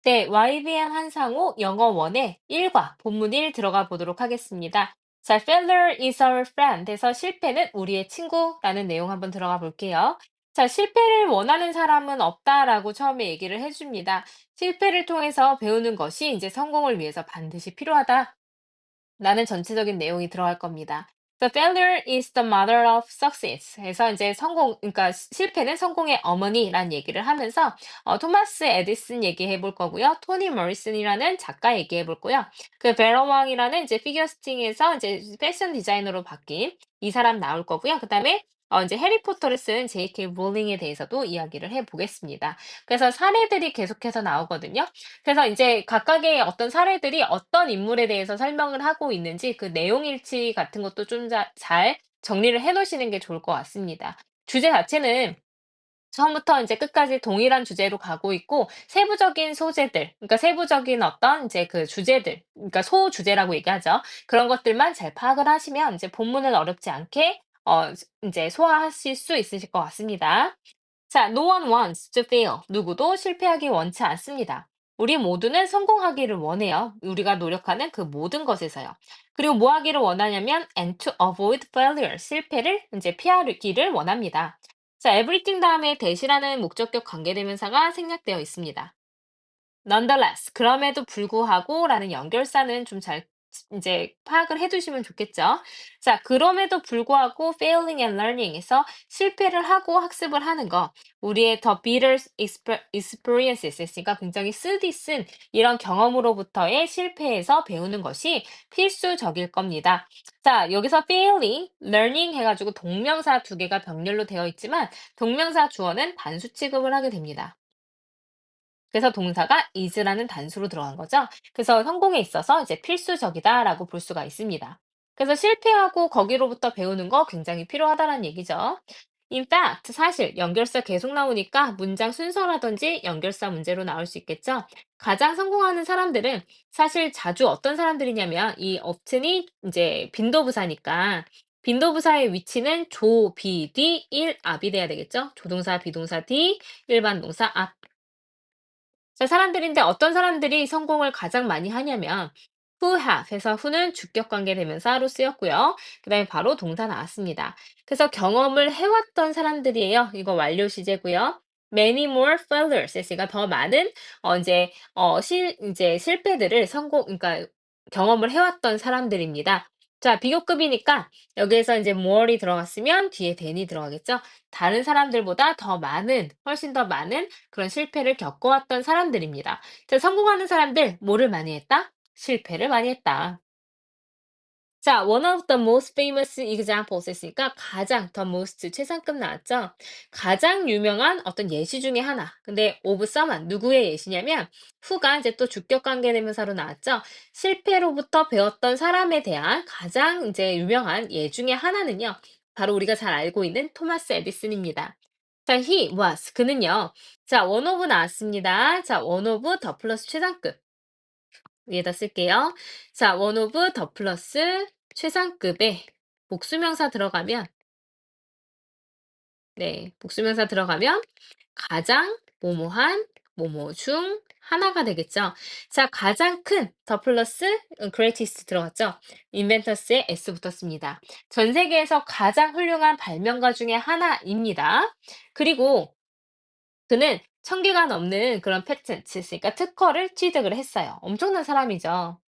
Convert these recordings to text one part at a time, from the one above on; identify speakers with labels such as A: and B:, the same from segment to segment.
A: 네, YBN 한상우 영어 원의 1과 본문 1 들어가 보도록 하겠습니다. 자, failure is our friend 에서 실패는 우리의 친구라는 내용 한번 들어가 볼게요. 자, 실패를 원하는 사람은 없다라고 처음에 얘기를 해줍니다. 실패를 통해서 배우는 것이 이제 성공을 위해서 반드시 필요하다. 라는 전체적인 내용이 들어갈 겁니다. The failure is the mother of success. 해서 이제 그러니까 실패는 성공의 어머니라는 얘기를 하면서 토마스 에디슨 얘기해 볼 거고요. 토니 머리슨이라는 작가 얘기해 볼 거고요. 그 베러 왕이라는 이제 피겨스팅에서 이제 패션 디자이너로 바뀐 이 사람 나올 거고요. 그다음에 이제 해리포터를 쓴 J.K. 롤링에 대해서도 이야기를 해 보겠습니다. 그래서 사례들이 계속해서 나오거든요. 그래서 이제 각각의 어떤 사례들이 어떤 인물에 대해서 설명을 하고 있는지 그 내용 일치 같은 것도 좀 잘 정리를 해 놓으시는 게 좋을 것 같습니다. 주제 자체는 처음부터 이제 끝까지 동일한 주제로 가고 있고 세부적인 소재들, 그러니까 세부적인 어떤 이제 그 주제들, 그러니까 소주제라고 얘기하죠. 그런 것들만 잘 파악을 하시면 이제 본문을 어렵지 않게 인제 소화하실 수 있으실 것 같습니다. 자, no one wants to fail. 누구도 실패하기 원치 않습니다. 우리 모두는 성공하기를 원해요. 우리가 노력하는 그 모든 것에서요. 그리고 뭐 하기를 원하냐면 and to avoid failure. 실패를 이제 피하기를 원합니다. 자, everything 다음에 대시라는 목적격 관계대명사가 생략되어 있습니다. nonetheless, 그럼에도 불구하고라는 연결사는 좀 잘 이제 파악을 해 두시면 좋겠죠. 자, 그럼에도 불구하고 failing and learning에서 실패를 하고 학습을 하는 거, 우리의 the bitter experiences 했으니까 굉장히 쓰디쓴 이런 경험으로부터의 실패에서 배우는 것이 필수적일 겁니다. 자, 여기서 failing, learning 해가지고 동명사 두 개가 병렬로 되어 있지만 동명사 주어는 단수 취급을 하게 됩니다. 그래서 동사가 is라는 단수로 들어간 거죠. 그래서 성공에 있어서 이제 필수적이다라고 볼 수가 있습니다. 그래서 실패하고 거기로부터 배우는 거 굉장히 필요하다는 얘기죠. In fact, 사실 연결사 계속 나오니까 문장 순서라든지 연결사 문제로 나올 수 있겠죠. 가장 성공하는 사람들은 사실 자주 어떤 사람들이냐면 이 often이 이제 빈도부사니까 빈도부사의 위치는 조, 비, 뒤, 일, 앞이 돼야 되겠죠. 조동사, 비동사, 뒤, 일반 동사, 앞. 자, 사람들인데 어떤 사람들이 성공을 가장 많이 하냐면 who have 해서 who는 주격 관계 대명사로 쓰였고요. 그다음에 바로 동사 나왔습니다. 그래서 경험을 해왔던 사람들이에요. 이거 완료 시제고요. many more failures 했으니까 더 많은 이제 실패들을 그러니까 경험을 해왔던 사람들입니다. 자, 비교급이니까 여기에서 이제 more이 들어갔으면 뒤에 than이 들어가겠죠. 다른 사람들보다 더 많은, 훨씬 더 많은 그런 실패를 겪어왔던 사람들입니다. 자, 성공하는 사람들 뭐를 많이 했다? 실패를 많이 했다. 자, one of the most famous examples 했으니까 가장 the most 최상급 나왔죠? 가장 유명한 어떤 예시 중에 하나. 근데 of someone 누구의 예시냐면 who가 이제 또 주격 관계 대명사로 나왔죠? 실패로부터 배웠던 사람에 대한 가장 이제 유명한 예 중에 하나는요. 바로 우리가 잘 알고 있는 토마스 에디슨입니다. 자, he was 그는요. 자, one of 나왔습니다. 자, one of 더 플러스 최상급. 위에다 쓸게요. 자, one of 더 플러스 최상급의 복수명사 들어가면, 네, 복수명사 들어가면 가장 뭐뭐한 뭐뭐 중 하나가 되겠죠. 자, 가장 큰 더 플러스 greatest 들어갔죠. inventors에 s 붙었습니다. 전 세계에서 가장 훌륭한 발명가 중에 하나입니다. 그리고 그는 1000개가 넘는 그런 패턴트, 그러니까 특허를 취득을 했어요. 엄청난 사람이죠.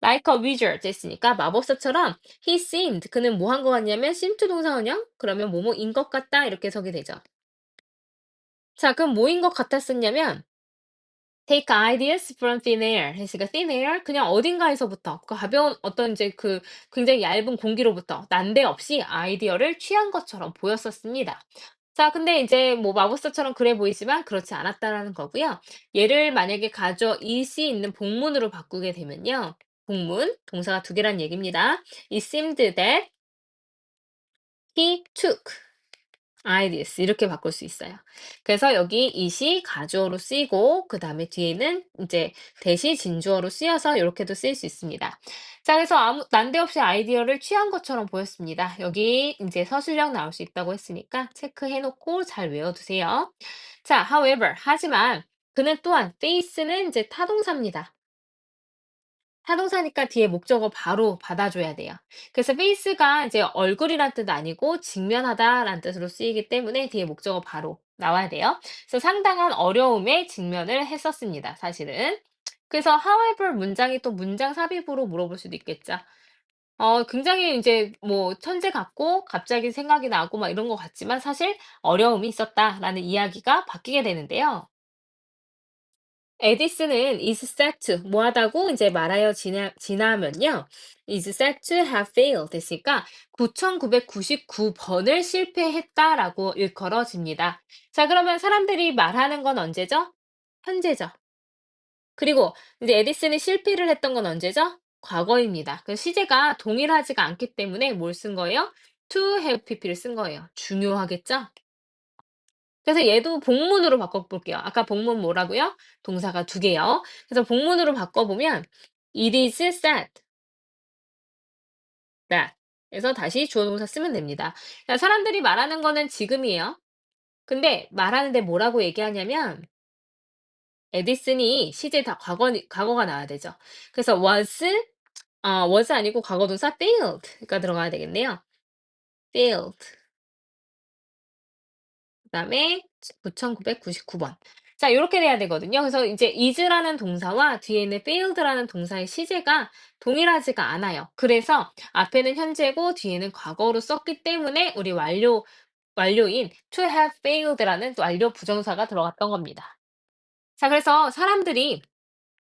A: Like a wizard 했으니까 마법사처럼 he seemed 그는 뭐 한 것 같냐면 seem to 동사원형 그러면 뭐뭐인 것 같다 이렇게 해석이 되죠. 자, 그럼 뭐인 것 같았었냐면 take ideas from thin air 했으니까 thin air 그냥 어딘가에서부터 그 가벼운 어떤 이제 그 굉장히 얇은 공기로부터 난데없이 아이디어를 취한 것처럼 보였었습니다. 자, 근데 이제 뭐 마법사처럼 그래 보이지만 그렇지 않았다라는 거고요. 얘를 만약에 있이 있는 복문으로 바꾸게 되면요. 복문, 동사가 두 개란 얘기입니다. It seemed that he took ideas 이렇게 바꿀 수 있어요. 그래서 여기 it이 가주어로 쓰이고 그 다음에 뒤에는 이제 대시 진주어로 쓰여서 이렇게도 쓰일 수 있습니다. 자, 그래서 아무 난데없이 아이디어를 취한 것처럼 보였습니다. 여기 이제 서술형 나올 수 있다고 했으니까 체크해 놓고 잘 외워두세요. 자, however 하지만 그는 또한 face는 이제 타동사입니다. 타동사니까 뒤에 목적어 바로 받아줘야 돼요. 그래서 face가 이제 얼굴이란 뜻 아니고 직면하다라는 뜻으로 쓰이기 때문에 뒤에 목적어 바로 나와야 돼요. 그래서 상당한 어려움에 직면을 했었습니다, 사실은. 그래서 however 문장이 또 문장 삽입으로 물어볼 수도 있겠죠. 굉장히 이제 뭐 천재 같고 갑자기 생각이 나고 막 이런 것 같지만 사실 어려움이 있었다라는 이야기가 바뀌게 되는데요. 에디슨은 is set to 뭐하다고 이제 말하여 지나면요. is set to have failed 됐으니까 9,999번을 실패했다라고 일컬어집니다. 자, 그러면 사람들이 말하는 건 언제죠? 현재죠. 그리고 이제 에디슨이 실패를 했던 건 언제죠? 과거입니다. 그 시제가 동일하지가 않기 때문에 뭘 쓴 거예요? to have pp를 쓴 거예요. 중요하겠죠? 그래서 얘도 복문으로 바꿔볼게요. 아까 복문 뭐라고요? 동사가 두 개요. 그래서 복문으로 바꿔보면 it is said that 그래서 다시 주어 동사 쓰면 됩니다. 자, 사람들이 말하는 거는 지금이에요. 근데 말하는데 뭐라고 얘기하냐면 에디슨이 시제 다 과거가 나와야 되죠. 그래서 was 아니고 과거 동사 failed가 들어가야 되겠네요. failed. 그다음에 9,999번. 자, 요렇게 돼야 되거든요. 그래서 이제 is라는 동사와 뒤에 있는 failed라는 동사의 시제가 동일하지가 않아요. 그래서 앞에는 현재고 뒤에는 과거로 썼기 때문에 우리 완료인 to have failed라는 또 완료 부정사가 들어갔던 겁니다. 자, 그래서 사람들이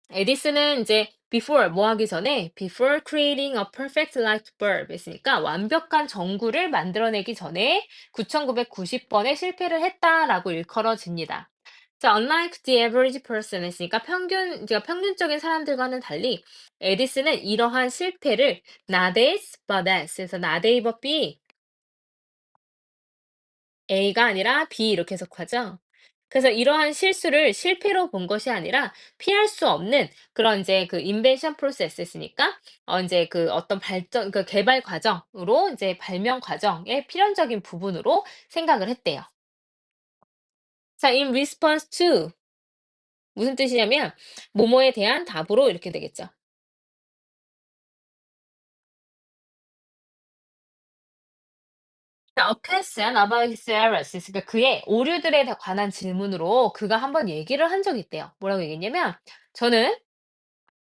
A: 에디슨은 이제 before 뭐 하기 전에 before creating a perfect light bulb 했으니까 완벽한 전구를 만들어내기 전에 9,990번의 실패를 했다라고 일컬어집니다. 자, unlike the average person 했으니까 평균적인 사람들과는 달리 에디슨은 이러한 실패를 not as but as 해서 not A but B A가 아니라 B 이렇게 해석하죠. 그래서 이러한 실수를 실패로 본 것이 아니라 피할 수 없는 그런 이제 그 인벤션 프로세스니까 이제 그 어떤 발전 그 개발 과정으로 이제 발명 과정의 필연적인 부분으로 생각을 했대요. 자, in response to 무슨 뜻이냐면 뭐뭐에 대한 답으로 이렇게 되겠죠. 자, a question about his errors. 그러니까 그의 오류들에 관한 질문으로 그가 한번 얘기를 한 적이 있대요. 뭐라고 얘기했냐면 저는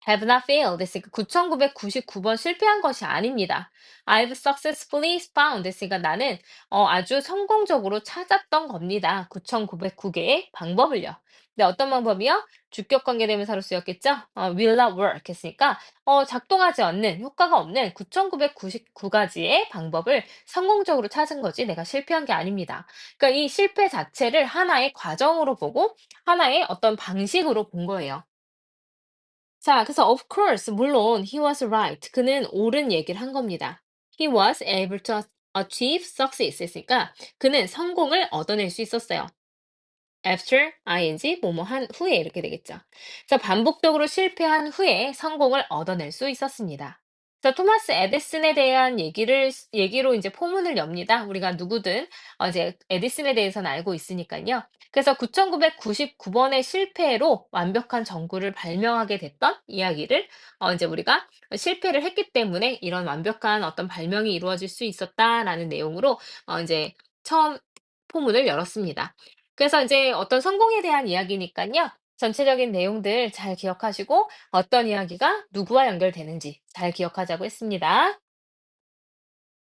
A: have not failed 됐으니까 9,999번 실패한 것이 아닙니다. I've successfully found 됐으니까 나는 아주 성공적으로 찾았던 겁니다. 9,909개의 방법을요. 근데 어떤 방법이요? 주격 관계대명사로 쓰였겠죠? will not work 했으니까 작동하지 않는 효과가 없는 9,999가지의 방법을 성공적으로 찾은 거지 내가 실패한 게 아닙니다. 그러니까 이 실패 자체를 하나의 과정으로 보고 하나의 어떤 방식으로 본 거예요. 자, 그래서 of course, 물론 he was right. 그는 옳은 얘기를 한 겁니다. He was able to achieve success 했으니까 그는 성공을 얻어낼 수 있었어요. after 뭐뭐 한 후에 이렇게 되겠죠. 그래서 반복적으로 실패한 후에 성공을 얻어낼 수 있었습니다. 그래서 토마스 에디슨에 대한 얘기로 이제 포문을 엽니다. 우리가 누구든 이제 에디슨에 대해서는 알고 있으니까요. 그래서 9,999번의 실패로 완벽한 전구를 발명하게 됐던 이야기를 이제 우리가 실패를 했기 때문에 이런 완벽한 어떤 발명이 이루어질 수 있었다라는 내용으로 이제 처음 포문을 열었습니다. 그래서 이제 어떤 성공에 대한 이야기니까요. 전체적인 내용들 잘 기억하시고 어떤 이야기가 누구와 연결되는지 잘 기억하자고 했습니다.